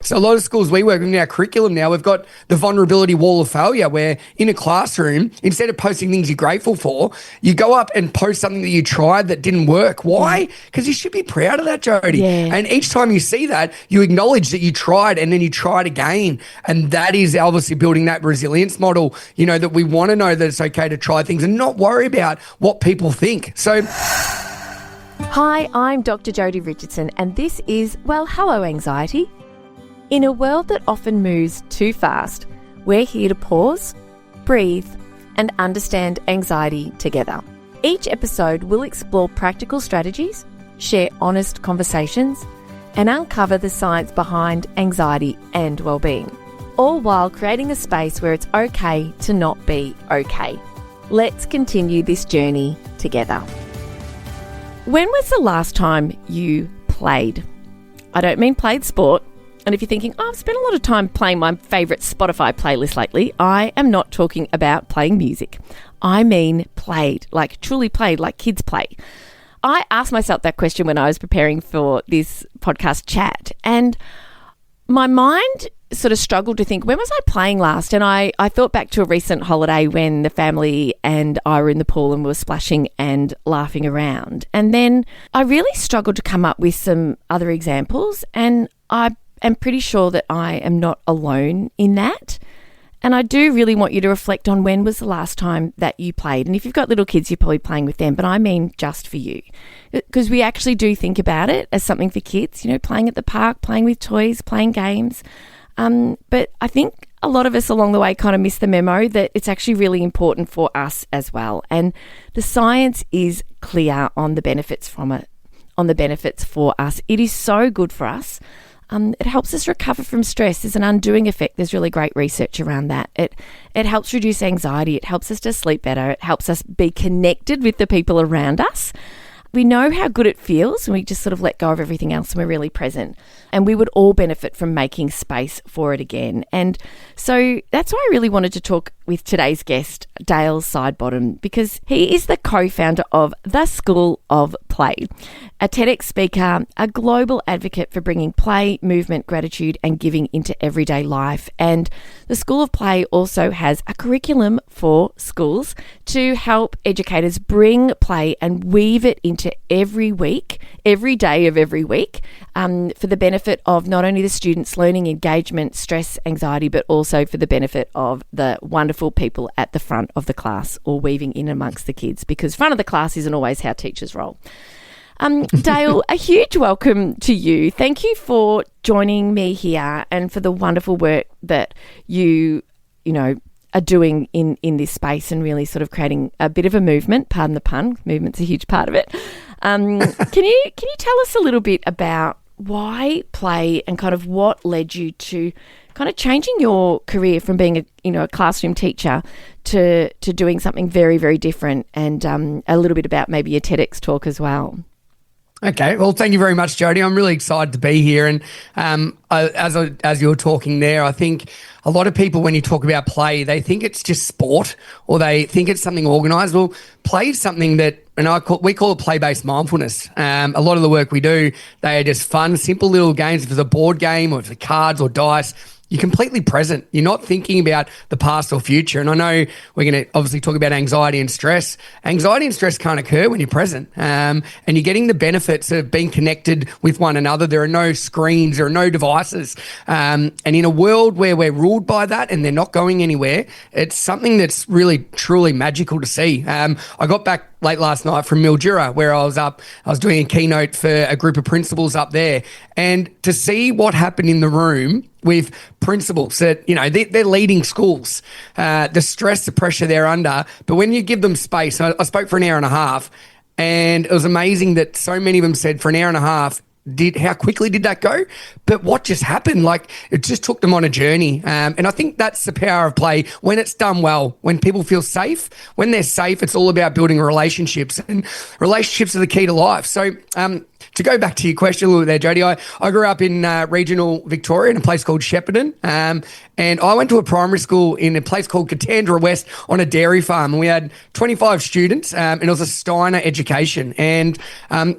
So a lot of schools we work with in our curriculum now, we've got the vulnerability wall of failure where in a classroom, instead of posting things you're grateful for, you go up and post something that you tried that didn't work. Why? Because you should be proud of that, Jodi. Yeah. And each time you see that, you acknowledge that you tried and then you try it again. And that is obviously building that resilience model, you know, that we want to know that it's okay to try things and not worry about what people think. So... Hi, I'm Dr. Jodi Richardson, and this is Well, Hello Anxiety. In a world that often moves too fast, we're here to pause, breathe, and understand anxiety together. Each episode will explore practical strategies, share honest conversations, and uncover the science behind anxiety and well-being, all while creating a space where it's okay to not be okay. Let's continue this journey together. When was the last time you played? I don't mean played sport. And if you're thinking, I've spent a lot of time playing my favourite Spotify playlist lately, I am not talking about playing music. I mean played, like truly played, like kids play. I asked myself that question when I was preparing for this podcast chat, and my mind sort of struggled to think, when was I playing last? And I thought back to a recent holiday when the family and I were in the pool and we were splashing and laughing around. And then I really struggled to come up with some other examples, and I am pretty sure that I am not alone in that. And I do really want you to reflect on when was the last time that you played. And if you've got little kids, you're probably playing with them, but I mean just for you. Because we actually do think about it as something for kids, you know, playing at the park, playing with toys, playing games. But I think a lot of us along the way kind of miss the memo that it's actually really important for us as well. And the science is clear on the benefits from it, on the benefits for us. It is so good for us. It helps us recover from stress. There's an undoing effect. There's really great research around that. It helps reduce anxiety. It helps us to sleep better. It helps us be connected with the people around us. We know how good it feels when we just sort of let go of everything else and we're really present. And we would all benefit from making space for it again. And so that's why I really wanted to talk with today's guest, Dale Sidebottom, because he is the co-founder of the School of Play, a TEDx speaker, a global advocate for bringing play, movement, gratitude and giving into everyday life. And the School of Play also has a curriculum for schools to help educators bring play and weave it into every week, every day of every week, for the benefit of not only the students' learning, engagement, stress, anxiety, but also for the benefit of the wonderful people at the front of the class or weaving in amongst the kids, because front of the class isn't always how teachers roll. Dale, a huge welcome to you. Thank you for joining me here and for the wonderful work that you are doing in this space and really sort of creating a bit of a movement. Pardon the pun, movement's a huge part of it. Can you tell us a little bit about why play and kind of what led you to kind of changing your career from being a classroom teacher to doing something very, very different, and a little bit about maybe your TEDx talk as well? Okay, well, thank you very much, Jodi. I'm really excited to be here. And as you were talking there, I think a lot of people, when you talk about play, they think it's just sport or they think it's something organised. Well, play is something that, we call it play-based mindfulness. A lot of the work we do, they are just fun, simple little games. If it's a board game or if it's cards or dice, you're completely present. You're not thinking about the past or future. And I know we're going to obviously talk about anxiety and stress. Anxiety and stress can't occur when you're present. And you're getting the benefits of being connected with one another. There are no screens, there are no devices. And in a world where we're ruled by that and they're not going anywhere, it's something that's really, truly magical to see. I got back late last night from Mildura, where I was doing a keynote for a group of principals up there, and to see what happened in the room with principals that, they're leading schools, the stress, the pressure they're under, but when you give them space, I spoke for an hour and a half, and it was amazing that so many of them said for an hour and a half, how quickly did that go? But what just happened? Like, it just took them on a journey. And I think that's the power of play when it's done well, when people feel safe. When they're safe, it's all about building relationships, and relationships are the key to life. So to go back to your question a little bit there, Jodi, I grew up in regional Victoria in a place called Shepparton. And I went to a primary school in a place called Katandra West on a dairy farm. And we had 25 students, and it was a Steiner education. And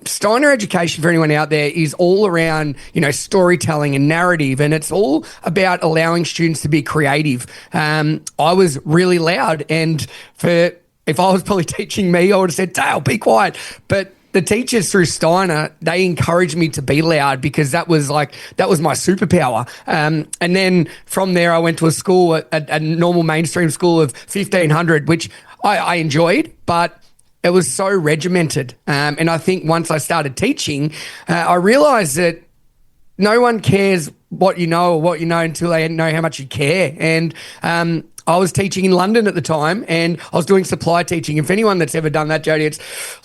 Steiner education, for anyone out there, is all around, storytelling and narrative, and it's all about allowing students to be creative. I was really loud, and if I was probably teaching me, I would have said, Dale, be quiet. But the teachers through Steiner, they encouraged me to be loud because that was my superpower. And then from there, I went to a school, a normal mainstream school of 1,500, which I enjoyed, but it was so regimented. And I think once I started teaching, I realized that no one cares what you know until they know how much you care. And I was teaching in London at the time, and I was doing supply teaching. If anyone that's ever done that, Jodi,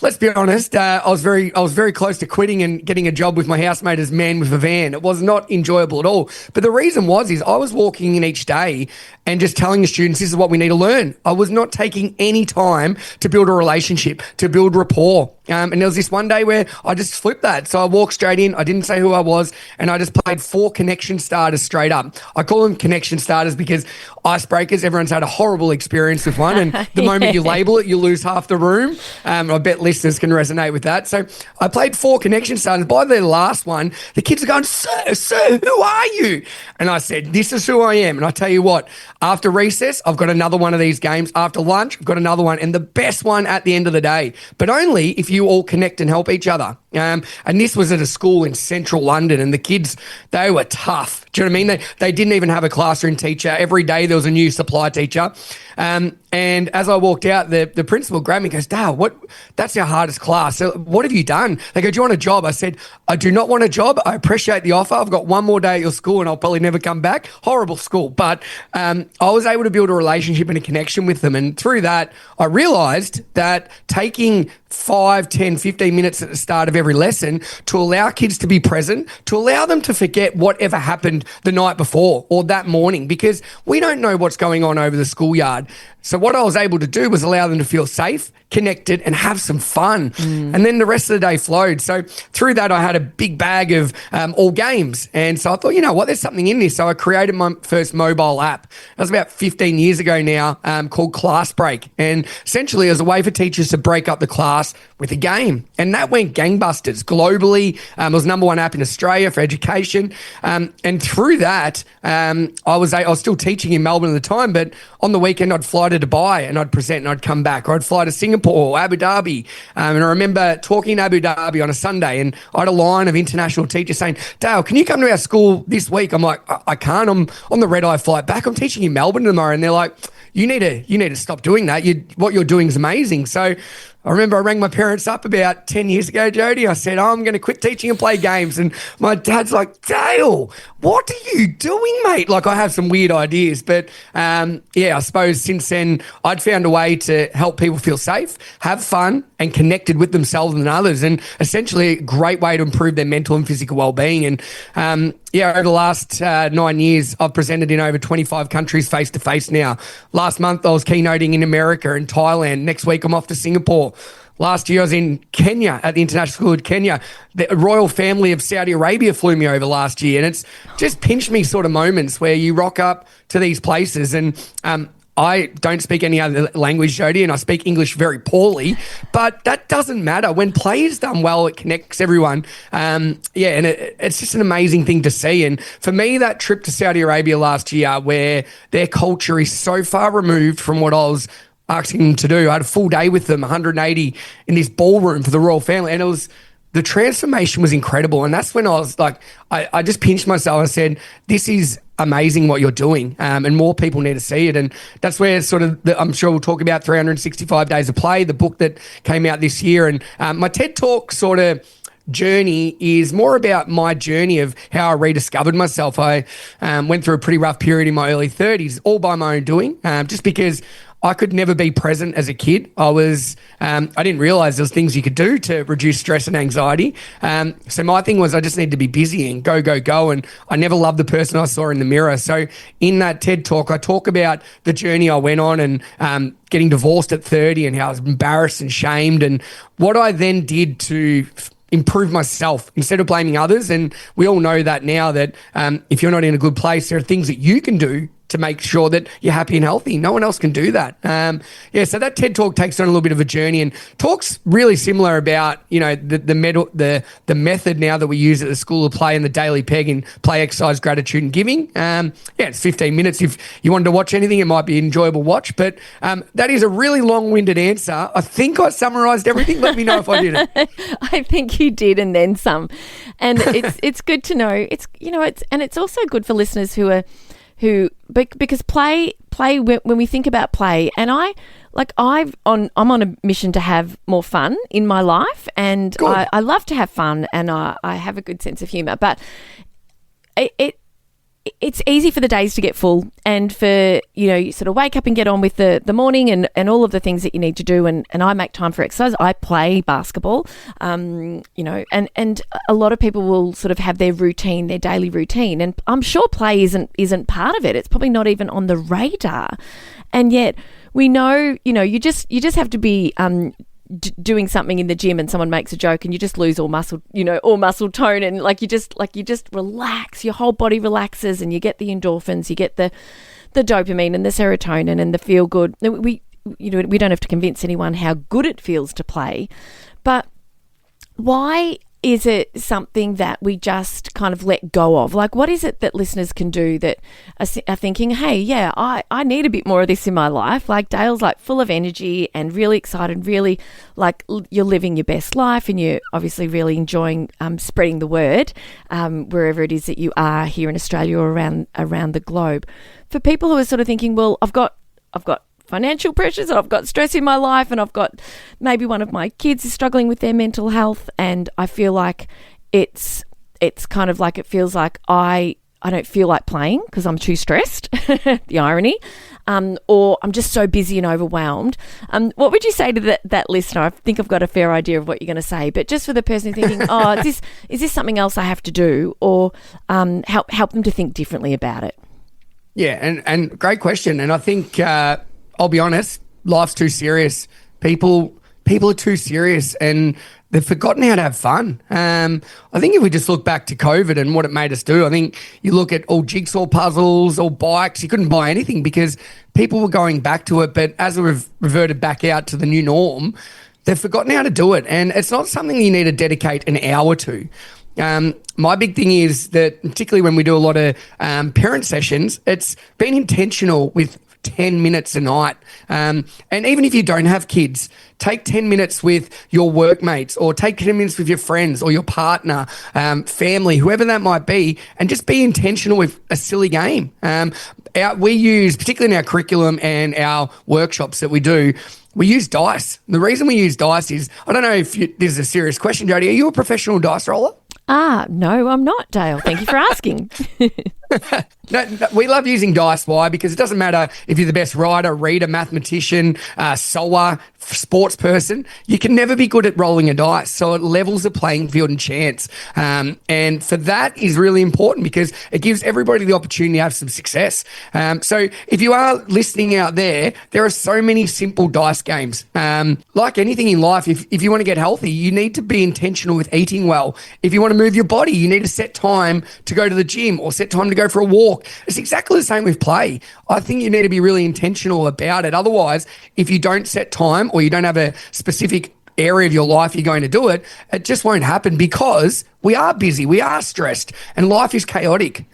let's be honest, I was very close to quitting and getting a job with my housemate as man with a van. It was not enjoyable at all. But the reason is I was walking in each day and just telling the students, this is what we need to learn. I was not taking any time to build a relationship, to build rapport. And there was this one day where I just flipped that. So I walked straight in. I didn't say who I was, and I just played 4 connection starters straight up. I call them connection starters because icebreakers, everyone's had a horrible experience with one. And the moment you label it, you lose half the room. I bet listeners can resonate with that. So I played 4 connection starters. By the last one, the kids are going, sir, who are you? And I said, this is who I am. And I tell you what, after recess, I've got another one of these games. After lunch, I've got another one. And the best one at the end of the day. But only if you all connect and help each other. And this was at a school in central London, and the kids, they were tough. Do you know what I mean? They didn't even have a classroom teacher. Every day there was a new supply teacher. And as I walked out, the principal grabbed me and goes, Dale, that's our hardest class. So what have you done? They go, do you want a job? I said, I do not want a job. I appreciate the offer. I've got one more day at your school and I'll probably never come back. Horrible school. But I was able to build a relationship and a connection with them. And through that, I realized that taking 5, 10, 15 minutes at the start of every lesson to allow kids to be present, to allow them to forget whatever happened the night before or that morning, because we don't know what's going on over the schoolyard. So what I was able to do was allow them to feel safe, connected, and have some fun. And then the rest of the day flowed. So through that, I had a big bag of all games. And so I thought, you know what, there's something in this. So I created my first mobile app. That was about 15 years ago now, called Class Break. And essentially it was a way for teachers to break up the class with a game. And that went gangbusters globally. It was #1 app in Australia for education. And through that, I was still teaching in Melbourne at the time, but on the weekend I'd fly to Dubai and I'd present and I'd come back, or I'd fly to Singapore, Abu Dhabi. And I remember talking in Abu Dhabi on a Sunday, and I had a line of international teachers saying, Dale, can you come to our school this week? I'm like, I can't. I'm on the red-eye flight back. I'm teaching in Melbourne tomorrow. And they're like, you need to stop doing that. What you're doing is amazing. So I remember I rang my parents up about 10 years ago, Jodi. I said, I'm going to quit teaching and play games. And my dad's like, Dale, what are you doing, mate? Like, I have some weird ideas. But, I suppose since then I'd found a way to help people feel safe, have fun, and connected with themselves and others. And essentially a great way to improve their mental and physical well-being. And, over the last 9 years, I've presented in over 25 countries face-to-face now. Last month, I was keynoting in America and Thailand. Next week, I'm off to Singapore. Last year, I was in Kenya at the International School of Kenya. The royal family of Saudi Arabia flew me over last year. And it's just pinch me sort of moments where you rock up to these places. And I don't speak any other language, Jodi, and I speak English very poorly, but that doesn't matter. When play is done well, it connects everyone. And it's just an amazing thing to see. And for me, that trip to Saudi Arabia last year, where their culture is so far removed from what I was asking them to do. I had a full day with them, 180 in this ballroom for the royal family, and the transformation was incredible. And that's when I was like, I just pinched myself and said, this is amazing what you're doing, and more people need to see it. And that's where I'm sure we'll talk about 365 Days of Play, the book that came out this year. And my TED Talk sort of journey is more about my journey of how I rediscovered myself. I went through a pretty rough period in my early 30s, all by my own doing, just because I could never be present as a kid. I didn't realize there was things you could do to reduce stress and anxiety. So my thing was I just needed to be busy and go. And I never loved the person I saw in the mirror. So in that TED Talk, I talk about the journey I went on and getting divorced at 30 and how I was embarrassed and shamed, and what I then did to improve myself instead of blaming others. And we all know that now that if you're not in a good place, there are things that you can do to make sure that you're happy and healthy. No one else can do that. So that TED Talk takes on a little bit of a journey and talks really similar about, the method now that we use at the School of Play and the Daily Peg in play, exercise, gratitude and giving. It's 15 minutes. If you wanted to watch anything, it might be an enjoyable watch. But that is a really long-winded answer. I think I summarised everything. Let me know if I didn't. I think you did, and then some. And it's good to know. It's also good for listeners because play when we think about play, and I'm on a mission to have more fun in my life, and I love to have fun, and I have a good sense of humour, but it's easy for the days to get full, and for, you sort of wake up and get on with the morning and all of the things that you need to do. And I make time for exercise. I play basketball, and a lot of people will sort of have their routine, their daily routine. And I'm sure play isn't part of it. It's probably not even on the radar. And yet we know, you just have to be, doing something in the gym and someone makes a joke and you just lose all muscle tone, and you just relax, your whole body relaxes, and you get the endorphins, you get the dopamine and the serotonin and the feel good. We don't have to convince anyone how good it feels to play, but why is it something that we just kind of let go of? What is it that listeners can do that are thinking, hey, yeah, I need a bit more of this in my life? Dale's full of energy and really excited, really you're living your best life, and you're obviously really enjoying spreading the word wherever it is that you are here in Australia or around the globe. For people who are sort of thinking, well, I've got financial pressures, and I've got stress in my life, and I've got maybe one of my kids is struggling with their mental health, and I feel like it's kind of it feels like I don't feel like playing because I'm too stressed, the irony, or I'm just so busy and overwhelmed. What would you say to that listener? I think I've got a fair idea of what you're going to say, but just for the person thinking, is this something else I have to do, or help them to think differently about it? Yeah, and great question. And I think I'll be honest, life's too serious. People are too serious, and they've forgotten how to have fun. I think if we just look back to COVID and what it made us do, I think you look at all jigsaw puzzles, all bikes, you couldn't buy anything because people were going back to it. But as we've reverted back out to the new norm, they've forgotten how to do it. And it's not something you need to dedicate an hour to. My big thing is that, particularly when we do a lot of parent sessions, it's being intentional with 10 minutes a night. And even if you don't have kids, take 10 minutes with your workmates, or take 10 minutes with your friends or your partner, family, whoever that might be, and just be intentional with a silly game. We use, particularly in our curriculum and our workshops that we do, we use dice. The reason we use dice is, I don't know if this is a serious question, Jodi, are you a professional dice roller? No, I'm not, Dale. Thank you for asking. No, we love using dice. Why? Because it doesn't matter if you're the best writer, reader, mathematician, sewer, sports person. You can never be good at rolling a dice. So it levels the playing field and chance. And for that is really important because it gives everybody the opportunity to have some success. So if you are listening out there are so many simple dice games. Like anything in life, if you want to get healthy, you need to be intentional with eating well. If you want to move your body, you need to set time to go to the gym or set time to go for a walk. It's exactly the same with play. I think you need to be really intentional about it. Otherwise, if you don't set time or you don't have a specific area of your life you're going to do it, it just won't happen because we are busy, we are stressed, and life is chaotic.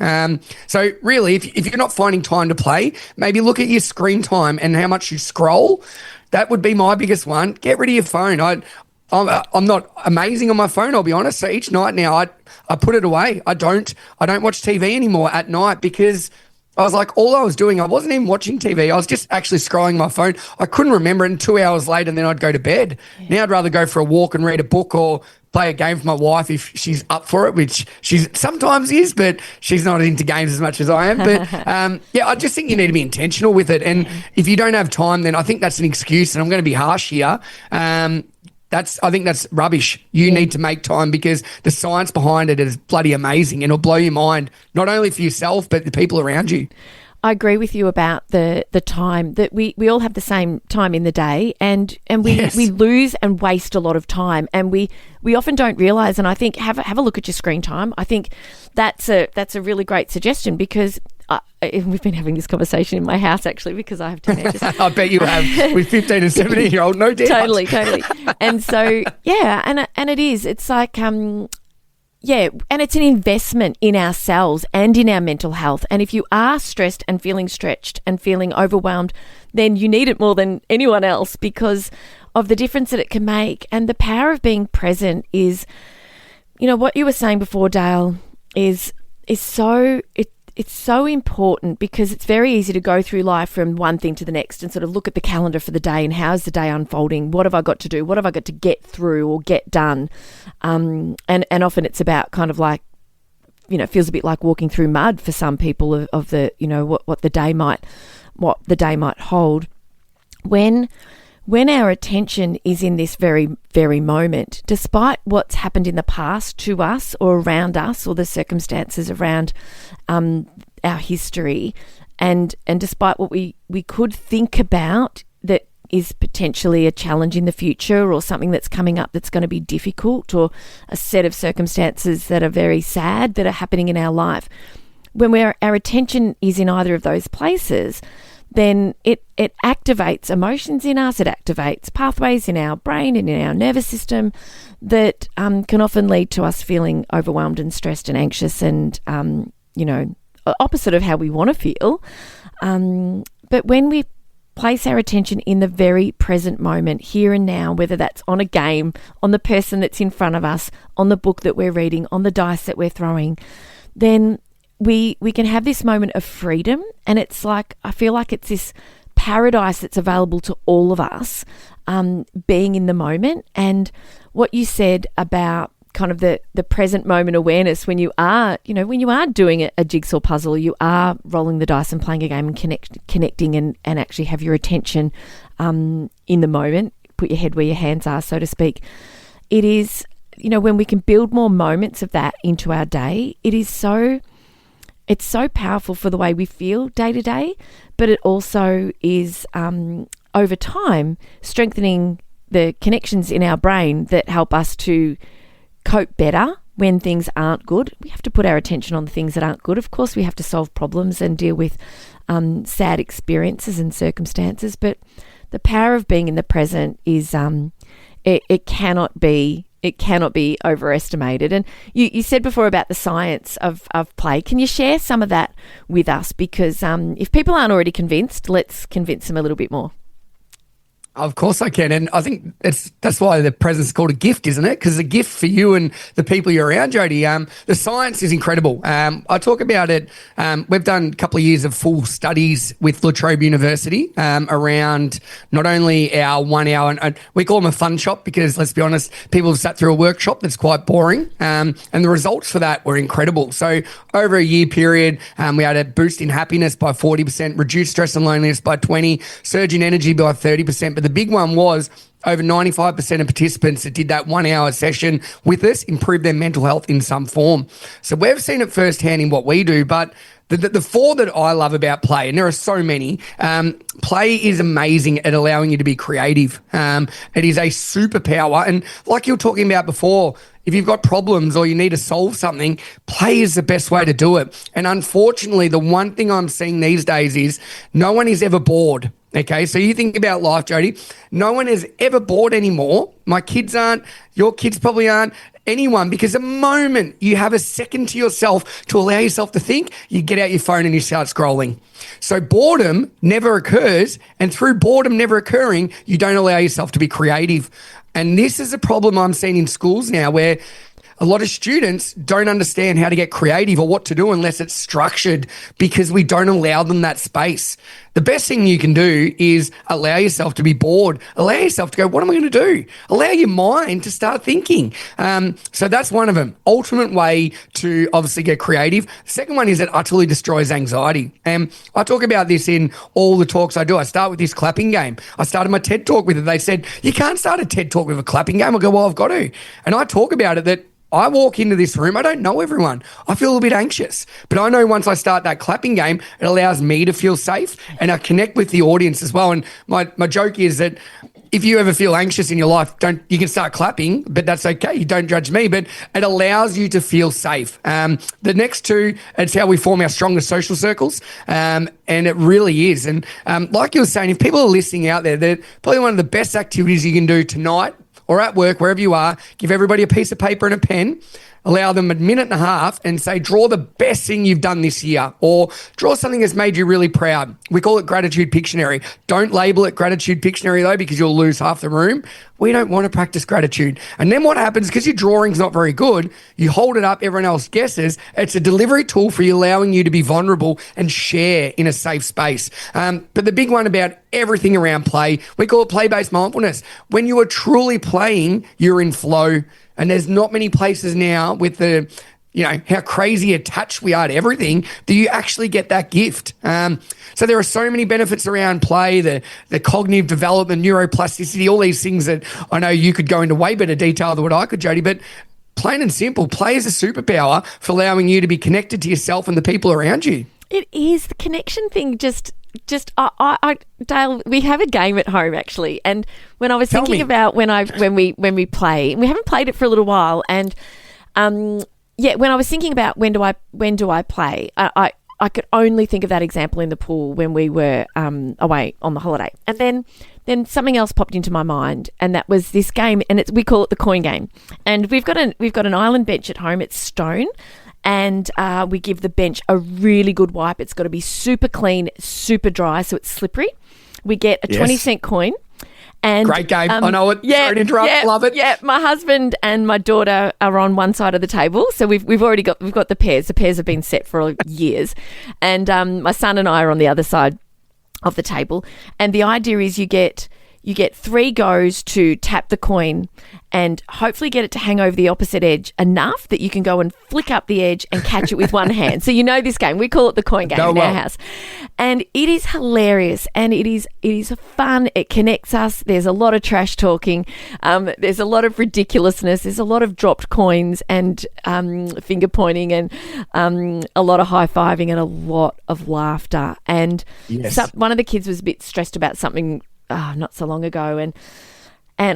So really, if you're not finding time to play, maybe look at your screen time and how much you scroll. That would be my biggest one. Get rid of your phone. I'm not amazing on my phone, I'll be honest. So each night now I put it away. I don't watch TV anymore at night because I was like, all I was doing, I wasn't even watching TV. I was just actually scrolling my phone. I couldn't remember it, and 2 hours later, and then I'd go to bed. Yeah. Now I'd rather go for a walk and read a book or play a game with my wife if she's up for it, which she sometimes is, but she's not into games as much as I am. But I just think you need to be intentional with it. And if you don't have time, then I think that's an excuse, and I'm going to be harsh here. I think that's rubbish. You need to make time because the science behind it is bloody amazing, and it'll blow your mind, not only for yourself, but the people around you. I agree with you about the time that we all have the same time in the day, and we lose and waste a lot of time, and we often don't realise. And I think have a look at your screen time. I think that's a really great suggestion because we've been having this conversation in my house actually because I have teenagers. I bet you have with 15 and 17-year-old, no doubt. Totally. And so, yeah, and it is. It's like, yeah, and it's an investment in ourselves and in our mental health. And if you are stressed and feeling stretched and feeling overwhelmed, then you need it more than anyone else because of the difference that it can make. And the power of being present is, what you were saying before, Dale, is so it's so important because it's very easy to go through life from one thing to the next and sort of look at the calendar for the day and how's the day unfolding? What have I got to do? What have I got to get through or get done? And often it's about kind of like, it feels a bit like walking through mud for some people of the, what the day might hold. When our attention is in this very, very moment, despite what's happened in the past to us or around us or the circumstances around our history, and despite what we could think about that is potentially a challenge in the future or something that's coming up that's going to be difficult or a set of circumstances that are very sad that are happening in our life, when our attention is in either of those places, then it activates emotions in us, it activates pathways in our brain and in our nervous system that can often lead to us feeling overwhelmed and stressed and anxious and, opposite of how we want to feel. But when we place our attention in the very present moment, here and now, whether that's on a game, on the person that's in front of us, on the book that we're reading, on the dice that we're throwing, then we can have this moment of freedom, and it's like, I feel like it's this paradise that's available to all of us, being in the moment. And what you said about kind of the present moment awareness when you are, doing a jigsaw puzzle, you are rolling the dice and playing a game and connecting and actually have your attention in the moment, put your head where your hands are, so to speak. It is, when we can build more moments of that into our day, it's so powerful for the way we feel day to day, but it also is, over time, strengthening the connections in our brain that help us to cope better when things aren't good. We have to put our attention on the things that aren't good. Of course, we have to solve problems and deal with sad experiences and circumstances, but the power of being in the present is it cannot be overestimated. And you said before about the science of play. Can you share some of that with us? Because if people aren't already convinced, let's convince them a little bit more. Of course I can. And I think that's why the present's called a gift, isn't it? Because it's a gift for you and the people you're around, Jodi. The science is incredible. I talk about it. We've done a couple of years of full studies with La Trobe University around not only our 1 hour, and we call them a fun shop because, let's be honest, people have sat through a workshop that's quite boring. And the results for that were incredible. So over a year period, we had a boost in happiness by 40%, reduced stress and loneliness by 20%, surge in energy by 30%. But the big one was over 95% of participants that did that 1 hour session with us improved their mental health in some form. So we've seen it firsthand in what we do, but the four that I love about play, and there are so many, play is amazing at allowing you to be creative. It is a superpower. And like you were talking about before, if you've got problems or you need to solve something, play is the best way to do it. And unfortunately, the one thing I'm seeing these days is no one is ever bored. Okay, so you think about life, Jodi. No one is ever bored anymore. My kids aren't. Your kids probably aren't. Anyone, because the moment you have a second to yourself to allow yourself to think, you get out your phone and you start scrolling. So boredom never occurs, and through boredom never occurring, you don't allow yourself to be creative. And this is a problem I'm seeing in schools now where a lot of students don't understand how to get creative or what to do unless it's structured because we don't allow them that space. The best thing you can do is allow yourself to be bored. Allow yourself to go, what am I going to do? Allow your mind to start thinking. So that's one of them. Ultimate way to obviously get creative. The second one is it utterly destroys anxiety. And I talk about this in all the talks I do. I start with this clapping game. I started my TED talk with it. They said, you can't start a TED talk with a clapping game. I go, well, I've got to. And I talk about it that I walk into this room, I don't know everyone. I feel a bit anxious. But I know once I start that clapping game, it allows me to feel safe and I connect with the audience as well. And my joke is that if you ever feel anxious in your life, you can start clapping, but that's okay. You don't judge me, but it allows you to feel safe. The next two, it's how we form our strongest social circles, and it really is. And like you were saying, if people are listening out there, that probably one of the best activities you can do tonight or at work, wherever you are, give everybody a piece of paper and a pen, allow them a minute and a half and say, draw the best thing you've done this year, or draw something that's made you really proud. We call it Gratitude Pictionary. Don't label it Gratitude Pictionary though, because you'll lose half the room. We don't want to practice gratitude. And then what happens, because your drawing's not very good, you hold it up, everyone else guesses. It's a delivery tool for you, allowing you to be vulnerable and share in a safe space. But the big one about everything around play, we call it play-based mindfulness. When you are truly playing, you're in flow. And there's not many places now with the, how crazy attached we are to everything, that you actually get that gift. So there are so many benefits around play, the cognitive development, neuroplasticity, all these things that I know you could go into way better detail than what I could, Jodi, but plain and simple, play is a superpower for allowing you to be connected to yourself and the people around you. It is. The connection thing Dale, we have a game at home actually, and when I was thinking about when we play, and we haven't played it for a little while, and when I was thinking about when do I play, I could only think of that example in the pool when we were away on the holiday, and then something else popped into my mind, and that was this game, and we call it the coin game, and we've got an island bench at home. It's stone. And we give the bench a really good wipe. It's got to be super clean, super dry, so it's slippery. We get a 20-cent coin. And great game. I know it. Sorry to interrupt. Love it. Yeah, my husband and my daughter are on one side of the table, so we've already got the pairs. The pairs have been set for years, and my son and I are on the other side of the table. And the idea is you get 3 goes to tap the coin and hopefully get it to hang over the opposite edge enough that you can go and flick up the edge and catch it with one hand. So you know this game. We call it the coin game in our house. And it is hilarious, and it is fun. It connects us. There's a lot of trash talking. There's a lot of ridiculousness. There's a lot of dropped coins and finger pointing, and a lot of high-fiving and a lot of laughter. And one of the kids was a bit stressed about something not so long ago, and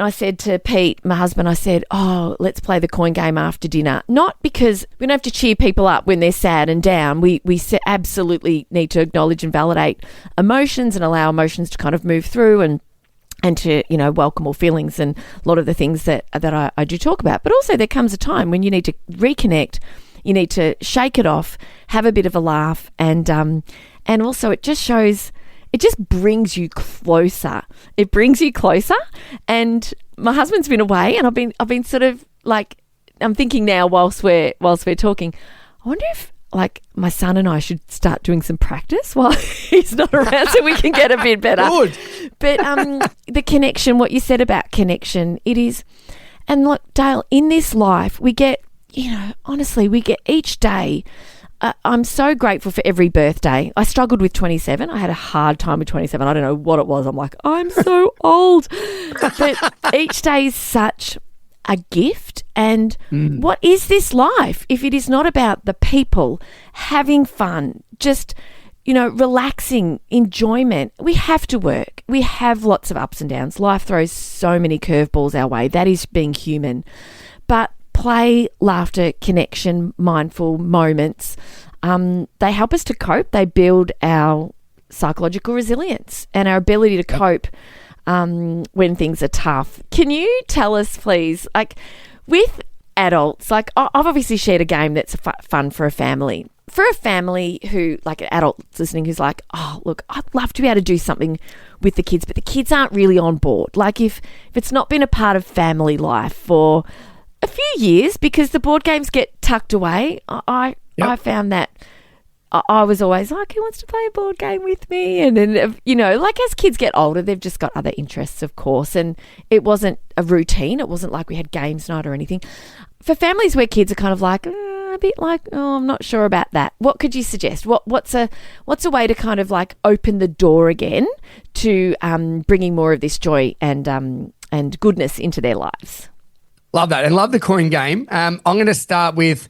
I said to Pete, my husband, I said, let's play the coin game after dinner. Not because we don't have to cheer people up when they're sad and down. We absolutely need to acknowledge and validate emotions and allow emotions to kind of move through and to, welcome all feelings and a lot of the things that I do talk about. But also there comes a time when you need to reconnect, you need to shake it off, have a bit of a laugh, and also it just brings you closer. It brings you closer. And my husband's been away, and I've been sort of like, I'm thinking now whilst we're talking, I wonder if like my son and I should start doing some practice while he's not around so we can get a bit better. Good. But the connection, what you said about connection, it is, and look, Dale, in this life we get, honestly, we get each day. I'm so grateful for every birthday. I struggled with 27. I had a hard time with 27. I don't know what it was. I'm like, I'm so old. But each day is such a gift. And what is this life if it is not about the people, having fun, just, relaxing, enjoyment? We have to work. We have lots of ups and downs. Life throws so many curveballs our way. That is being human. But play, laughter, connection, mindful moments, they help us to cope. They build our psychological resilience and our ability to cope when things are tough. Can you tell us, please, like with adults, like I've obviously shared a game that's fun for a family. For a family who, like an adult listening who's like, look, I'd love to be able to do something with the kids, but the kids aren't really on board. Like if it's not been a part of family life for a few years because the board games get tucked away. I found that I was always like, who wants to play a board game with me? And then, like as kids get older, they've just got other interests, of course. And it wasn't a routine. It wasn't like we had games night or anything. For families where kids are kind of like, a bit like, I'm not sure about that. What could you suggest? What's a way to kind of like open the door again to bringing more of this joy and goodness into their lives? Love that, and love the coin game. I'm going to start with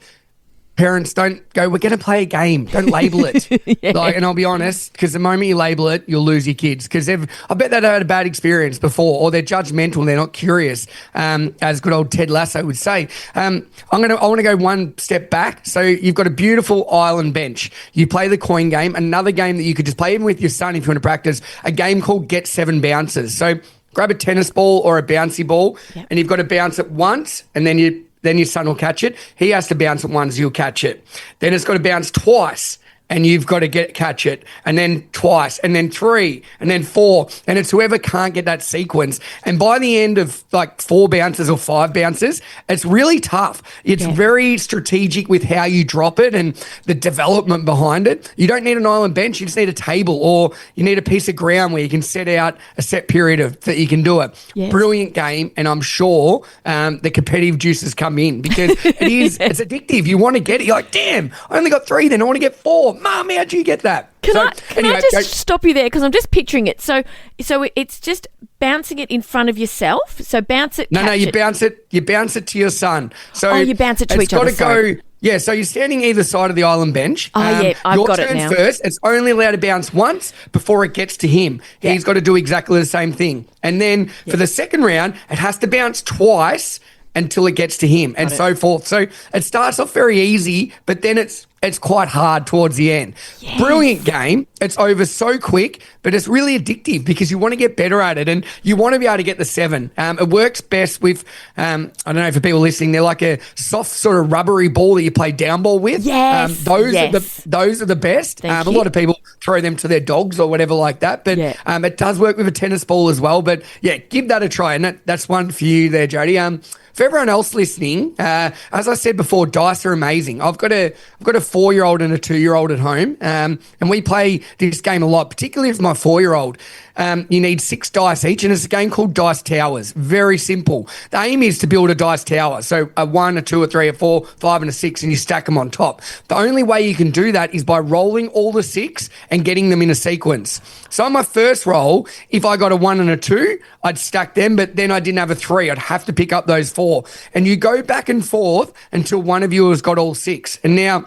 parents don't go, we're going to play a game. Don't label it. And I'll be honest, because the moment you label it, you'll lose your kids. Because I bet they've had a bad experience before, or they're judgmental, they're not curious, as good old Ted Lasso would say. I want to go one step back. So you've got a beautiful island bench. You play the coin game, another game that you could just play even with your son if you want to practice, a game called Get 7 Bounces. So grab a tennis ball or a bouncy ball, and you've got to bounce it once, and then your son will catch it. He has to bounce it once, you'll catch it. Then it's got to bounce twice, and you've got to catch it, and then twice, and then 3, and then 4, and it's whoever can't get that sequence. And by the end of like 4 bounces or 5 bounces, it's really tough. It's very strategic with how you drop it and the development behind it. You don't need an island bench, you just need a table, or you need a piece of ground where you can set out a set period that you can do it. Yes. Brilliant game, and I'm sure the competitive juices come in because it's addictive. You want to get it. You're like, damn, I only got 3, then I want to get 4. Mum, how'd you get that? Can I just stop you there? Because I'm just picturing it. So it's just bouncing it in front of yourself. So bounce it. No, you bounce it. You bounce it to your son. So you bounce it to each other. It's got to go. Yeah, so you're standing either side of the island bench. I've got it now. Your turn first. It's only allowed to bounce once before it gets to him. Yeah. He's got to do exactly the same thing. And then for the second round, it has to bounce twice until it gets to him, and so forth. So it starts off very easy, but then it's quite hard towards the end. Yes. Brilliant game. It's over so quick, but it's really addictive because you want to get better at it and you want to be able to get the 7. It works best with, I don't know, for people listening, they're like a soft sort of rubbery ball that you play down ball with. Yes. Those are the best. A lot of people throw them to their dogs or whatever like that, but it does work with a tennis ball as well. But yeah, give that a try, and that's one for you there, Jodi. For everyone else listening, as I said before, dice are amazing. I've got a 4-year-old and a 2-year-old at home, and we play this game a lot, particularly with my 4-year-old. You need 6 dice each, and it's a game called Dice Towers. Very simple. The aim is to build a dice tower. So a 1, a 2, a 3, a 4, 5, and a 6, and you stack them on top. The only way you can do that is by rolling all the 6 and getting them in a sequence. So on my first roll, if I got a 1 and a 2, I'd stack them, but then I didn't have a 3. I'd have to pick up those 4. And you go back and forth until one of you has got all 6. And now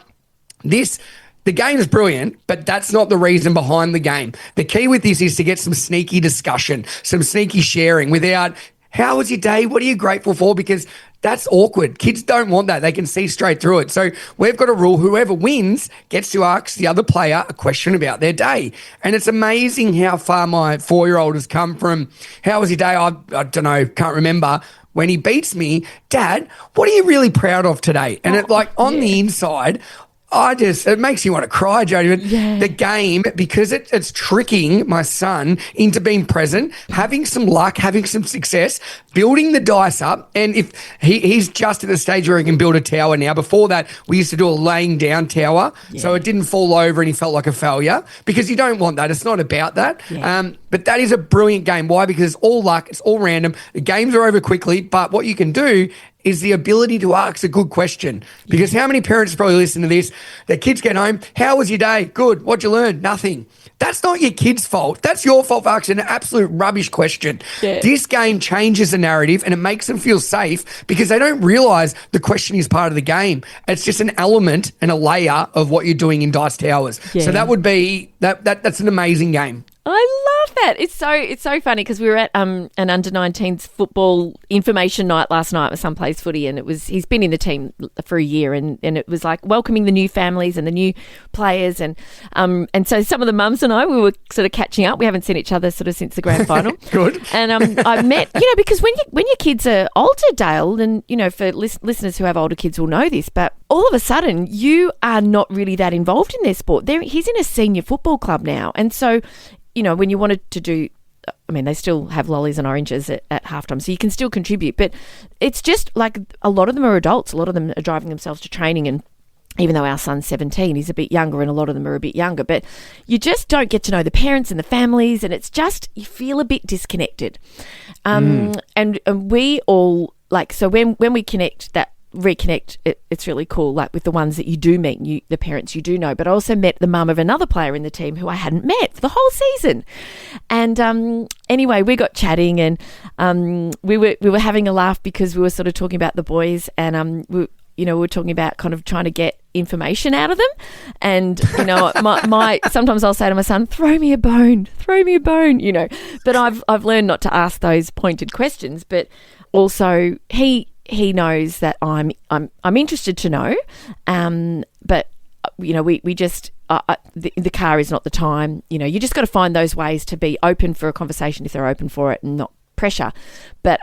the game is brilliant, but that's not the reason behind the game. The key with this is to get some sneaky discussion, some sneaky sharing without, how was your day? What are you grateful for? Because that's awkward. Kids don't want that. They can see straight through it. So we've got a rule. Whoever wins gets to ask the other player a question about their day. And it's amazing how far my 4-year-old has come from, how was your day? I don't know, can't remember. When he beats me, Dad, what are you really proud of today? And the inside, it makes you want to cry, Jodi. But the game, because it's tricking my son into being present, having some luck, having some success, building the dice up. And if he's just at the stage where he can build a tower now. Before that, we used to do a laying down tower. Yeah. So it didn't fall over and he felt like a failure, because you don't want that. It's not about that. Yeah. But that is a brilliant game. Why? Because it's all luck. It's all random. The games are over quickly. But what you can do is the ability to ask a good question. Because how many parents probably listen to this? Their kids get home, how was your day? Good. What'd you learn? Nothing. That's not your kid's fault. That's your fault for asking an absolute rubbish question. Yeah. This game changes the narrative and it makes them feel safe because they don't realise the question is part of the game. It's just an element and a layer of what you're doing in Dice Towers. Yeah. So that would be, that's an amazing game. I love that. It's so funny because we were at an under-19s football information night last night with Some Plays Footy, and he's been in the team for a year, and it was like welcoming the new families and the new players, and so some of the mums and I, we were sort of catching up. We haven't seen each other sort of since the grand final. Good. And I met, because when your kids are older, Dale, and for listeners who have older kids will know this, but all of a sudden you are not really that involved in their sport. He's in a senior football club now, and so when you wanted to do, they still have lollies and oranges at halftime, so you can still contribute. But it's just like a lot of them are adults. A lot of them are driving themselves to training. And even though our son's 17, he's a bit younger, and a lot of them are a bit younger. But you just don't get to know the parents and the families, and it's just, you feel a bit disconnected. And we all, so when we reconnect, it's really cool, like with the ones that you do meet, the parents you do know. But I also met the mum of another player in the team who I hadn't met for the whole season. And anyway, we got chatting, and we were having a laugh because we were sort of talking about the boys, and we're talking about kind of trying to get information out of them. And, my sometimes I'll say to my son, throw me a bone, but I've learned not to ask those pointed questions. But also he knows that I'm interested to know. But, we just, the car is not the time. You just got to find those ways to be open for a conversation if they're open for it and not pressure. But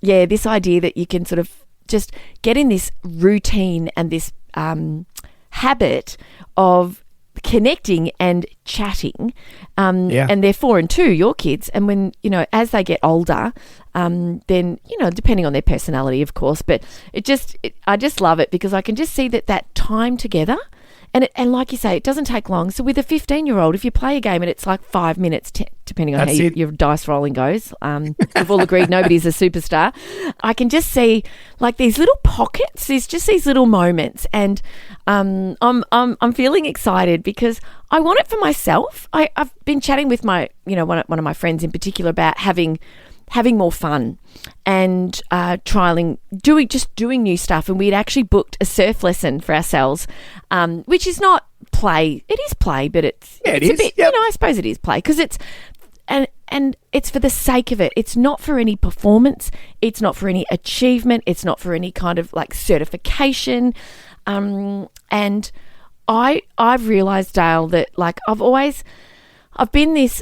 this idea that you can sort of just get in this routine and this habit of connecting and chatting, and they're 4 and 2, your kids, and when as they get older, then depending on their personality, of course, but I just love it because I can just see that time together. And like you say, it doesn't take long. So with a 15-year-old, if you play a game and it's like 5 minutes, depending on how your dice rolling goes, we've all agreed nobody's a superstar. I can just see like these little pockets. There's just these little moments, and I'm feeling excited because I want it for myself. I've been chatting with my one of my friends in particular about having more fun and doing new stuff. And we'd actually booked a surf lesson for ourselves, which is not play. It is play, but it's a bit, I suppose it is play because it's and it's for the sake of it. It's not for any performance. It's not for any achievement. It's not for any kind of like certification. And I've realised, Dale, that like I've been this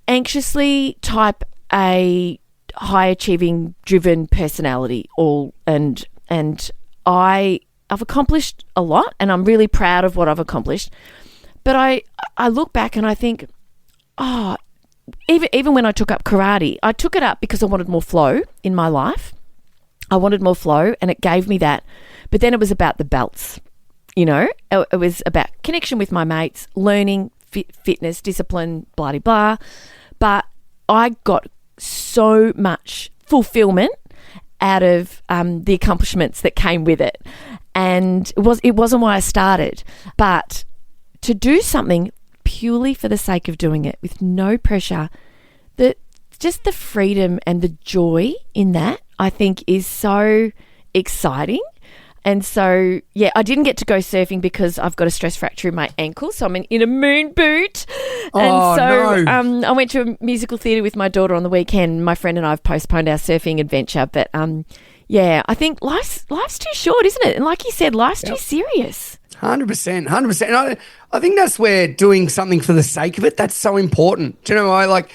anxiously type A, high achieving, driven personality, and I've accomplished a lot, and I'm really proud of what I've accomplished. But I look back and I think, even when I took up karate, I took it up because I wanted more flow in my life. I wanted more flow, and it gave me that. But then it was about the belts, It was about connection with my mates, learning, fitness, discipline, blah, blah. But I got so much fulfillment out of the accomplishments that came with it. And it wasn't why I started. But to do something purely for the sake of doing it with no pressure, just the freedom and the joy in that, I think, is so exciting. And so, I didn't get to go surfing because I've got a stress fracture in my ankle, so I'm in a moon boot. I went to a musical theatre with my daughter on the weekend. My friend and I have postponed our surfing adventure. But, I think life's too short, isn't it? And like you said, life's too serious. 100%. I think that's where doing something for the sake of it, that's so important. Do you know why? Like,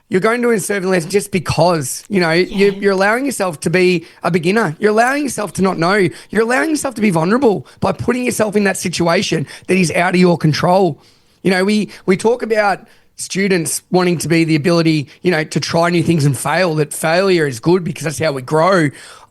you're going to a surfing lesson just because, you're allowing yourself to be a beginner. You're allowing yourself to not know. You're allowing yourself to be vulnerable by putting yourself in that situation that is out of your control. We talk about students wanting to be the ability, to try new things and fail, that failure is good because that's how we grow.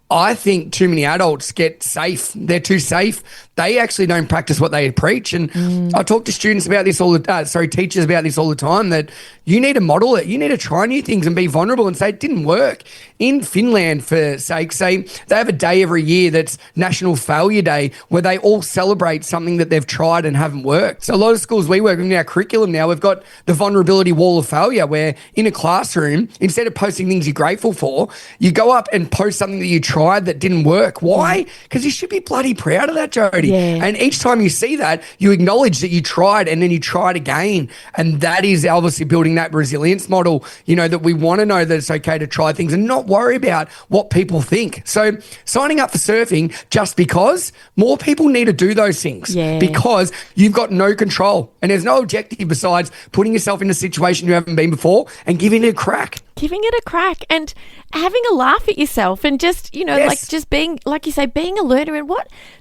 I think too many adults get safe. They're too safe. They actually don't practice what they preach. And I talk to students about this teachers about this all the time, that you need to model it. You need to try new things and be vulnerable and say it didn't work. In Finland, for sake, they have a day every year that's National Failure Day, where they all celebrate something that they've tried and haven't worked. So a lot of schools we work with in our curriculum now, we've got the vulnerability wall of failure, where in a classroom, instead of posting things you're grateful for, you go up and post something that you tried that didn't work. Why? Because you should be bloody proud of that, Jodi. Yeah. And each time you see that, you acknowledge that you tried and then you tried again. And that is obviously building that resilience model, that we want to know that it's okay to try things and not worry about what people think. So signing up for surfing just because, more people need to do those things because you've got no control and there's no objective besides putting yourself in a situation you haven't been before and giving it a crack. Giving it a crack and having a laugh at yourself and just, like just being, like you say, being a learner, and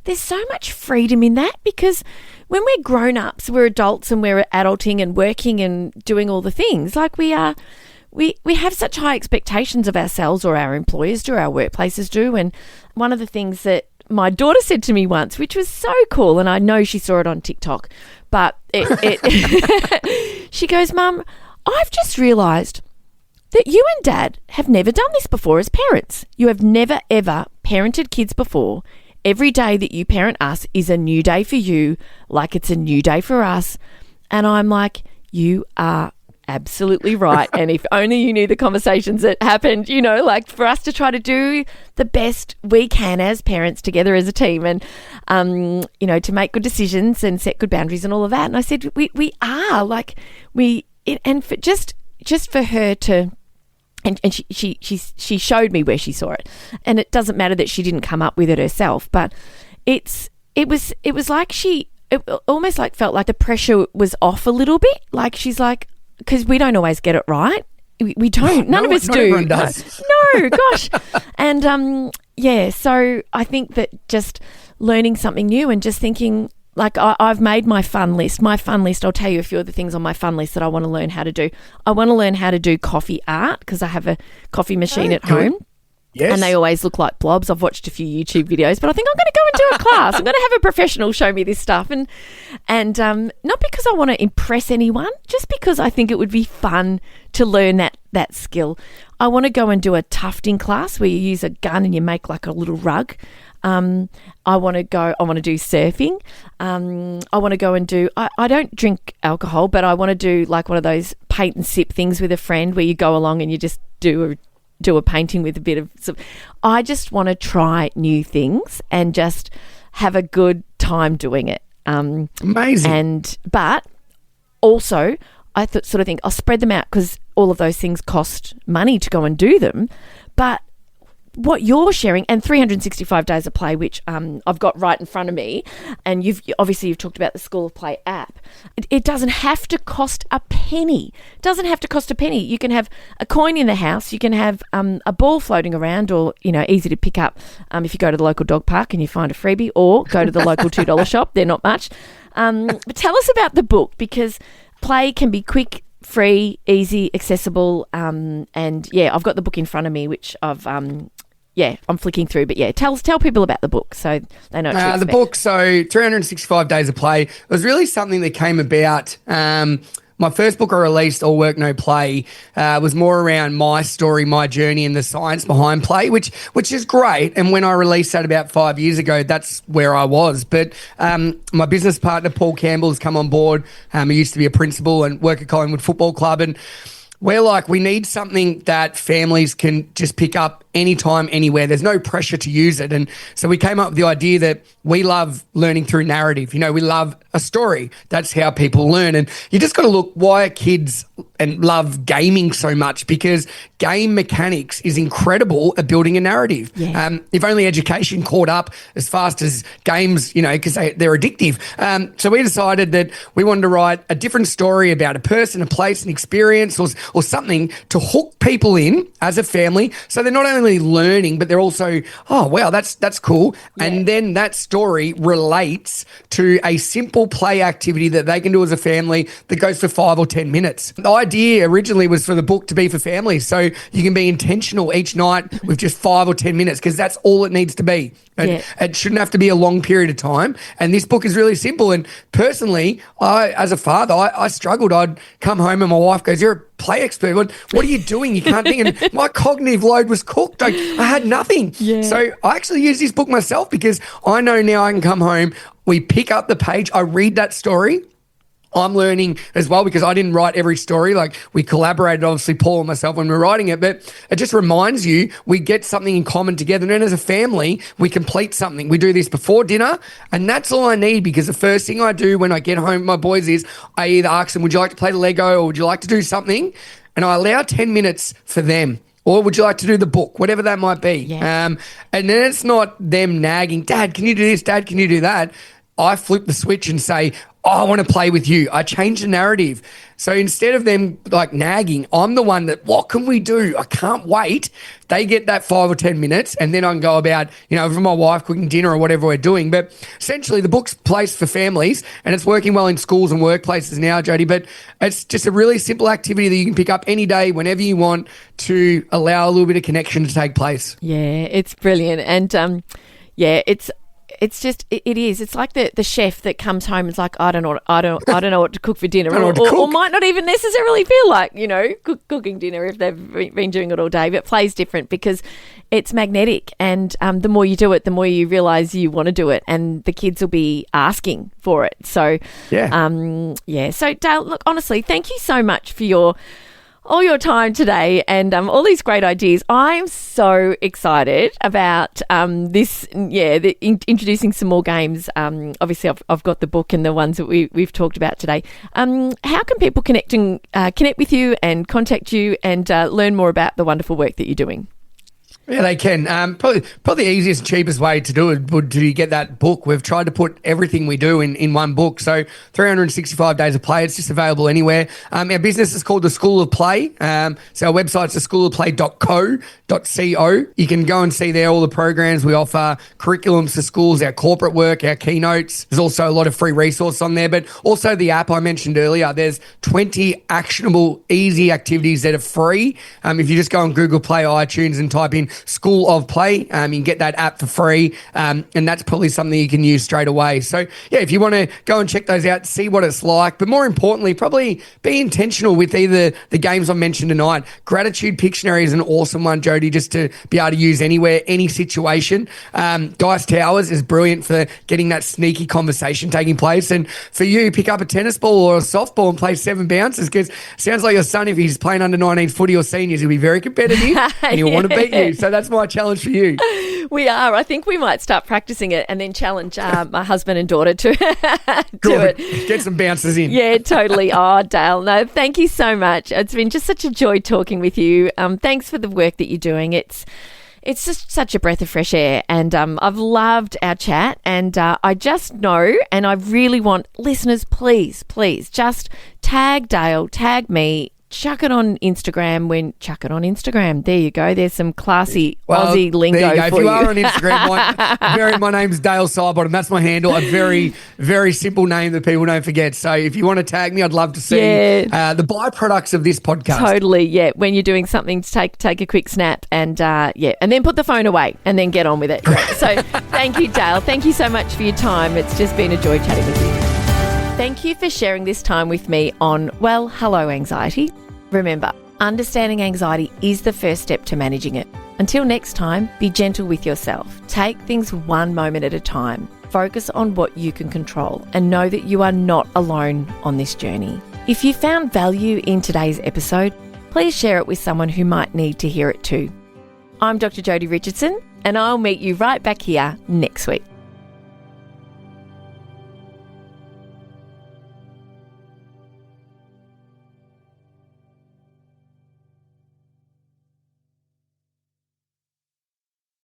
there's so much freedom in that, because when we're grown-ups, we're adults and we're adulting and working and doing all the things, like we have such high expectations of ourselves, or our employers do, our workplaces do. And one of the things that my daughter said to me once, which was so cool, and I know she saw it on TikTok, but she goes, "Mum, I've just realised that you and Dad have never done this before as parents. You have never, ever parented kids before. Every day that you parent us is a new day for you, like it's a new day for us." And I'm like, you are absolutely right. And if only you knew the conversations that happened, like for us to try to do the best we can as parents together as a team and, to make good decisions and set good boundaries and all of that. And I said, we are like and for just for her to, and she showed me where she saw it. And it doesn't matter that she didn't come up with it herself, but it was like it almost like felt like the pressure was off a little bit. Like she's like, because we don't always get it right. We don't. None of us do. Everyone does. No, gosh. And so I think that just learning something new and just thinking, like I've made my fun list. My fun list, I'll tell you a few of the things on my fun list that I want to learn how to do. I want to learn how to do coffee art because I have a coffee machine at home. Yes. And they always look like blobs. I've watched a few YouTube videos, but I think I'm going to go and do a class. I'm going to have a professional show me this stuff. And not because I want to impress anyone, just because I think it would be fun to learn that skill. I want to go and do a tufting class where you use a gun and you make like a little rug. I want to do surfing. I want to go and do, I don't drink alcohol, but I want to do like one of those paint and sip things with a friend where you go along and you just do a painting with a bit of, I just want to try new things and just have a good time doing it. Amazing. But also I sort of think I'll spread them out because all of those things cost money to go and do them. But what you're sharing, and 365 Days of Play, which I've got right in front of me, and you've talked about the School of Play app. It doesn't have to cost a penny. It doesn't have to cost a penny. You can have a coin in the house. You can have a ball floating around, or easy to pick up if you go to the local dog park and you find a freebie, or go to the local $2 shop. They're not much. But tell us about the book, because play can be quick, free, easy, accessible, and I've got the book in front of me, which I'm flicking through, but tell people about the book so they know what to expect. The book, so 365 Days of Play, it was really something that came about. My first book I released, All Work, No Play, was more around my story, my journey, and the science behind play, which is great. And when I released that about 5 years ago, that's where I was. But my business partner, Paul Campbell, has come on board. He used to be a principal and work at Collingwood Football Club, and we're like, we need something that families can just pick up anytime, anywhere. There's no pressure to use it. And so we came up with the idea that we love learning through narrative. We love a story. That's how people learn. And you just got to look why are kids and love gaming so much, because game mechanics is incredible at building a narrative. Yeah. If only education caught up as fast as games, because they're addictive. So we decided that we wanted to write a different story about a person, a place, an experience, or something to hook people in as a family, so they're not only learning, but they're also, oh, wow, that's cool. Yeah. And then that story relates to a simple play activity that they can do as a family that goes for 5 or 10 minutes. The idea originally was for the book to be for families, so you can be intentional each night with just 5 or 10 minutes, because that's all it needs to be. It shouldn't have to be a long period of time. And this book is really simple. And personally, as a father, I struggled. I'd come home and my wife goes, "You're a play expert. What are you doing? You can't think." And my cognitive load was cooked. I had nothing. Yeah. So I actually use this book myself, because I know now I can come home, we pick up the page, I read that story. I'm learning as well, because I didn't write every story. Like, we collaborated, obviously, Paul and myself, when we're writing it, but it just reminds you we get something in common together. And then as a family, we complete something. We do this before dinner, and that's all I need, because the first thing I do when I get home with my boys is I either ask them, would you like to play the Lego, or would you like to do something? And I allow 10 minutes for them. Or would you like to do the book, whatever that might be. Yeah. And then it's not them nagging, "Dad, can you do this? Dad, can you do that?" I flip the switch and say, "Oh, I want to play with you." I change the narrative. So instead of them like nagging, I'm the one that, "What can we do? I can't wait." They get that 5 or 10 minutes, and then I can go about, for my wife cooking dinner or whatever we're doing. But essentially the book's placed for families, and it's working well in schools and workplaces now, Jodi. But it's just a really simple activity that you can pick up any day, whenever you want, to allow a little bit of connection to take place. Yeah, it's brilliant. And it's just, it is. It's like the chef that comes home and is like, I don't know what to cook for dinner, or might not even necessarily feel like, cooking dinner if they've been doing it all day. But play's different because it's magnetic, and the more you do it, the more you realise you want to do it, and the kids will be asking for it. So, So Dale, look, honestly, thank you so much for all your time today and all these great ideas. I'm so excited about introducing some more games. Obviously, I've got the book and the ones that we've talked about today. How can people connect with you and contact you and learn more about the wonderful work that you're doing? Yeah, they can. Probably the easiest and cheapest way to do it would be to get that book. We've tried to put everything we do in one book. So 365 Days of Play. It's just available anywhere. Our business is called The School of Play. So our website's theschoolofplay.co.co. You can go and see there all the programs we offer, curriculums for schools, our corporate work, our keynotes. There's also a lot of free resources on there, but also the app I mentioned earlier. There's 20 actionable, easy activities that are free. If you just go on Google Play, iTunes and type in School of Play, you can get that app for free, and that's probably something you can use straight away. So yeah, if you want to go and check those out, see what it's like, but more importantly, probably be intentional with either the games I mentioned tonight. Gratitude Pictionary is an awesome one, Jodi, just to be able to use anywhere, any situation. Dice Towers is brilliant for getting that sneaky conversation taking place, and for you, pick up a tennis ball or a softball and play 7 bounces, because it sounds like your son, if he's playing under 19 footy or seniors, he'll be very competitive and he'll want to beat you. So that's my challenge for you. We are. I think we might start practicing it and then challenge my husband and daughter to do it. Get some bounces in. Yeah, totally. Oh, Dale, no, thank you so much. It's been just such a joy talking with you. Thanks for the work that you're doing. It's just such a breath of fresh air, and I've loved our chat, and I just know, and I really want listeners, please, just tag Dale, tag me, chuck it on Instagram. There you go. There's some classy Aussie lingo there you go. for If you are on Instagram, my name's Dale Sidebottom. That's my handle. A very, very simple name that people don't forget. So if you want to tag me, I'd love to see the byproducts of this podcast. Totally, yeah. When you're doing something, take a quick snap and and then put the phone away and then get on with it. So thank you, Dale. Thank you so much for your time. It's just been a joy chatting with you. Thank you for sharing this time with me on Well, Hello Anxiety. Remember, understanding anxiety is the first step to managing it. Until next time, be gentle with yourself. Take things one moment at a time. Focus on what you can control and know that you are not alone on this journey. If you found value in today's episode, please share it with someone who might need to hear it too. I'm Dr. Jodi Richardson, and I'll meet you right back here next week.